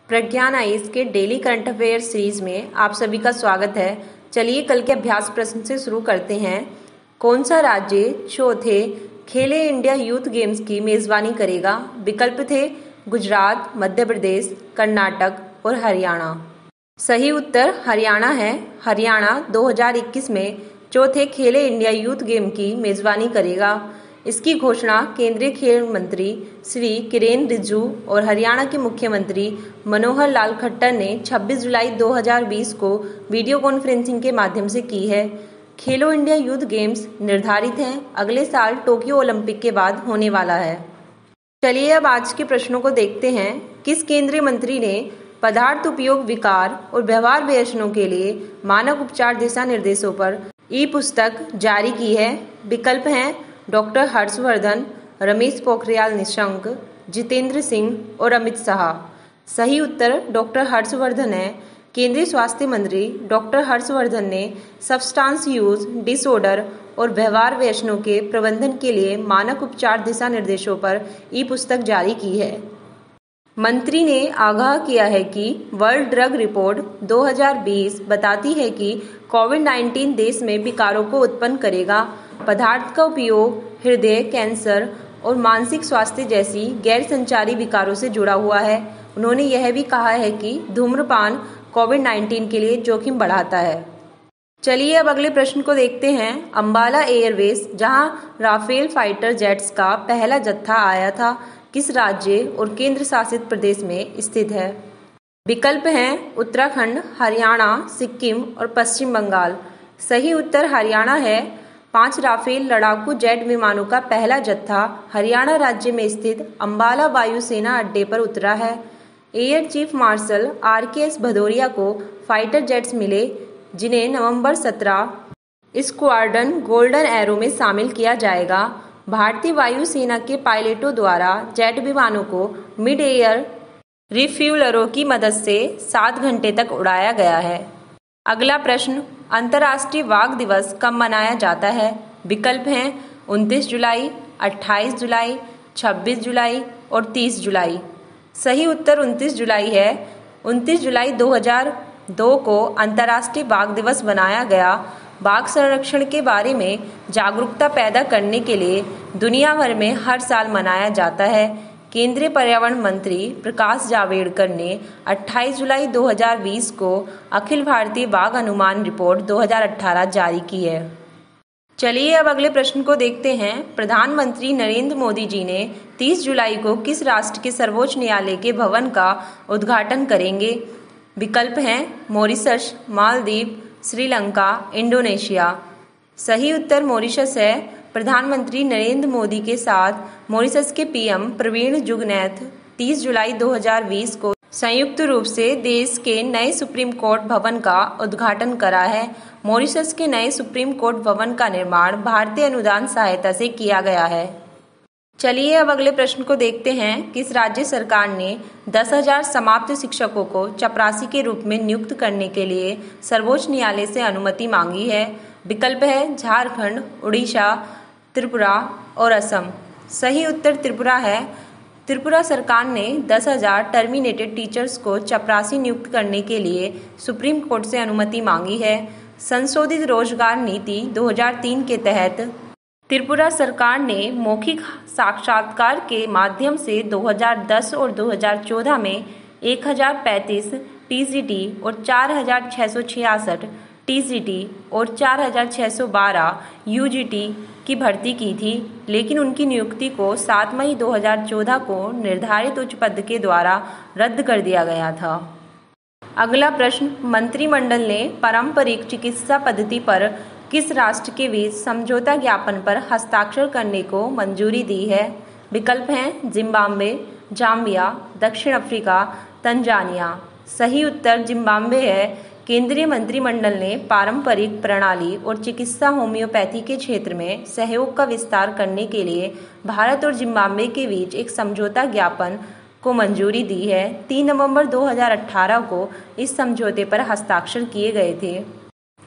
प्रज्ञान ice के daily current affair series में आप सभी का स्वागत है। चलिए कल के अभ्यास प्रश्न से शुरू करते हैं। कौन सा राज्य चौथे खेलो इंडिया यूथ गेम्स की मेजबानी करेगा? विकल्प थे गुजरात, मध्य प्रदेश, कर्नाटक और हरियाणा। सही उत्तर हरियाणा है। हरियाणा 2021 में चौथे खेलो इंडिया यूथ गेम की मेजबानी करेगा। इसकी घोषणा केंद्रीय खेल मंत्री श्री किरेन रिजिजू और हरियाणा के मुख्यमंत्री मनोहर लाल खट्टर ने 26 जुलाई 2020 को वीडियो कॉन्फ्रेंसिंग के माध्यम से की है। खेलो इंडिया यूथ गेम्स निर्धारित हैं अगले साल टोक्यो ओलंपिक के बाद होने वाला है। चलिए अब आज के प्रश्नों को देखते हैं। किस केंद्रीय मंत्री ने पदार्थ उपयोग विकार और व्यवहार व्यसनों के लिए मानक उपचार दिशा निर्देशों पर ई पुस्तक जारी की है? विकल्प हैं डॉक्टर हर्षवर्धन, रमेश पोखरियाल निशंक, जितेंद्र सिंह और अमित शाह। सही उत्तर डॉक्टर हर्षवर्धन है। केंद्रीय स्वास्थ्य मंत्री डॉक्टर हर्षवर्धन ने सब्सटेंस यूज डिसऑर्डर और व्यवहार व्यसनों के प्रबंधन के लिए मानक उपचार दिशा निर्देशों पर ई पुस्तक जारी की है। मंत्री ने आगाह किया है कि वर्ल्ड ड्रग रिपोर्ट 2020 बताती है कि कोविड-19 देश में विकारों को उत्पन्न करेगा। पदार्थ का उपयोग हृदय कैंसर और मानसिक स्वास्थ्य जैसी गैर संचारी विकारों से जुड़ा हुआ है। उन्होंने यह भी कहा है कि धूम्रपान कोविड-19 के लिए जोखिम बढ़ाता है। चलिए अब अगले प्रश्न को देखते हैं। अंबाला एयरवेज, जहां राफेल फाइटर जेट्स का पहला जत्था आया था, किस राज्य और केंद्र शासित प्रदेश में स्थित है? विकल्प हैं उत्तराखंड, हरियाणा, सिक्किम और पश्चिम बंगाल। सही उत्तर हरियाणा है। 5 राफेल लड़ाकू जेट विमानों का पहला जत्था हरियाणा राज्य में स्थित अंबाला वायुसेना अड्डे पर उतरा है। Air chief marshal RKS Bhadauria को फाइटर जेट्स मिले, जिन्हें नवंबर 17 स्क्वाड्रन गोल्डन एरो में शामिल किया जाएगा। भारतीय वायुसेना के पायलटों द्वारा जेट विमानों को मिड एयर रिफ्यूलरों की मदद से 7 घंटे तक उड़ाया गया है। अगला प्रश्न, अंतर्राष्ट्रीय वाघ दिवस कब मनाया जाता है? विकल्प हैं 29 जुलाई, 28 जुलाई, 26 जुलाई और 30 जुलाई। सही उत्तर 29 जुलाई है। 29 जुलाई 2002 को अंतर्राष्ट्रीय बाघ दिवस मनाया गया। बाघ संरक्षण के बारे में जागरूकता पैदा करने के लिए दुनिया भर में हर साल मनाया जाता है। केंद्रीय पर्यावरण मंत्री प्रकाश जावड़ेकर ने 28 जुलाई 2020 को अखिल भारतीय बाघ अनुमान रिपोर्ट 2018 जारी की है। चलिए अब अगले प्रश्न को देखते हैं। प्रधानमंत्री नरेंद्र मोदी जी ने 30 जुलाई को किस राष्ट्र के सर्वोच्च न्यायालय के भवन का उद्घाटन करेंगे? विकल्प हैं मॉरिशस, मालदीव, श्रीलंका, इंडोनेशिया। सही उत्तर मॉरिशस है। प्रधानमंत्री नरेंद्र मोदी के साथ मॉरिशस के PM प्रवीण जुगनैथ 30 जुलाई 2020 को संयुक्त रूप से देश के नए सुप्रीम कोर्ट भवन का उद्घाटन करा है। मॉरिशस के नए सुप्रीम कोर्ट भवन का निर्माण भारतीय अनुदान सहायता से किया गया है। चलिए अब अगले प्रश्न को देखते हैं। किस राज्य सरकार ने 10,000 समाप्त शिक्षकों को चपरासी के रूप में नियुक्त करने के लिए सर्वोच्च न्यायालय से अनुमति मांगी है? विकल्प है झारखंड, उड़ीसा, त्रिपुरा और असम। सही उत्तर त्रिपुरा है। त्रिपुरा सरकार ने 10,000 टर्मिनेटेड टीचर्स को चपरासी नियुक्त करने के लिए सुप्रीम कोर्ट से अनुमति मांगी है। संशोधित रोजगार नीति 2003 के तहत त्रिपुरा सरकार ने मौखिक साक्षात्कार के माध्यम से 2010 और 2014 में 1035 TCT और 4,666 TCT और 4,612 UGT की भर्ती की थी, लेकिन उनकी नियुक्ति को 7 मई 2014 को निर्धारित उच्च पद के द्वारा रद्द कर दिया गया था। अगला प्रश्न, मंत्रिमंडल ने पारंपरिक चिकित्सा पद्धति पर किस राष्ट्र के बीच समझौता ज्ञापन पर हस्ताक्षर करने को मंजूरी दी है? विकल्प हैं जिम्बाब्वे, जाम्बिया, दक्षिण अफ्रीका, तंजानिया। सही उत्तर जिम्बाब्वे है। केंद्रीय मंत्रिमंडल ने पारंपरिक प्रणाली और चिकित्सा होम्योपैथी के क्षेत्र में सहयोग का विस्तार करने के लिए भारत और जिम्बाब्वे के बीच एक समझौता ज्ञापन को मंजूरी दी है। 3 नवंबर 2018 को इस समझौते पर हस्ताक्षर किए गए थे।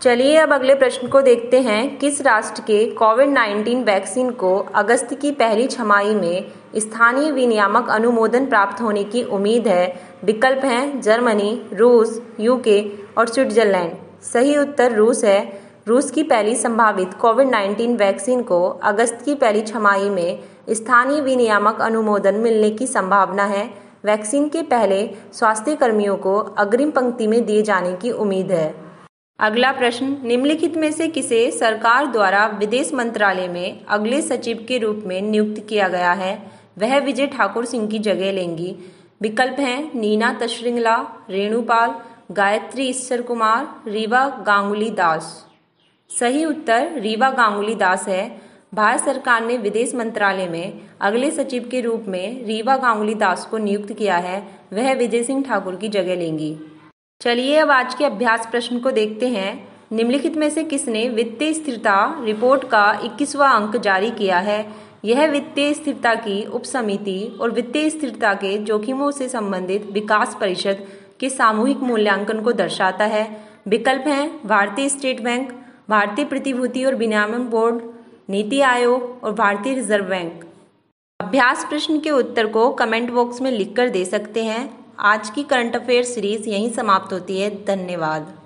चलिए अब अगले प्रश्न को देखते हैं। किस राष्ट्र के कोविड-19 वैक्सीन को अगस्त की पहली छमाही में स्थानीय विनियामक अनुमोदन प्राप्त होने की उम्मीद है? विकल्प हैं जर्मनी, रूस, यूके और स्विट्जरलैंड। सही उत्तर रूस है। रूस की पहली संभावित कोविड-19 वैक्सीन को अगस्त की पहली छमाही में स्थानीय विनियामक अनुमोदन मिलने की संभावना है। वैक्सीन के पहले स्वास्थ्य कर्मियों को अग्रिम पंक्ति में दिए जाने की उम्मीद है। अगला प्रश्न, निम्नलिखित में से किसे सरकार द्वारा विदेश मंत्रालय में अगले सचिव के रूप में नियुक्त किया गया है? वह विजय ठाकुर सिंह की जगह लेंगी। विकल्प हैं नीना तशरिंगला, रेणुपाल, गायत्री ईश्वर कुमार, रीवा गांगुली दास। सही उत्तर रीवा गांगुली दास है। भारत सरकार ने विदेश मंत्रालय में अगले सचिव के रूप में रीवा गांगुली दास को नियुक्त किया है। वह विजय सिंह ठाकुर की जगह लेंगी। चलिए अब आज के अभ्यास प्रश्न को देखते हैं। निम्नलिखित में से किसने वित्तीय स्थिरता रिपोर्ट का 21वां अंक जारी किया है? यह वित्तीय स्थिरता की उपसमिति और वित्तीय स्थिरता के जोखिमों से संबंधित विकास परिषद के सामूहिक मूल्यांकन को दर्शाता है। विकल्प हैं भारतीय स्टेट बैंक, भारतीय प्रतिभूति और विनिमय बोर्ड, नीति आयोग और भारतीय रिजर्व बैंक। अभ्यास प्रश्न के उत्तर को कमेंट बॉक्स में लिखकर दे सकते हैं। आज की करंट अफेयर सीरीज यहीं समाप्त होती है। धन्यवाद।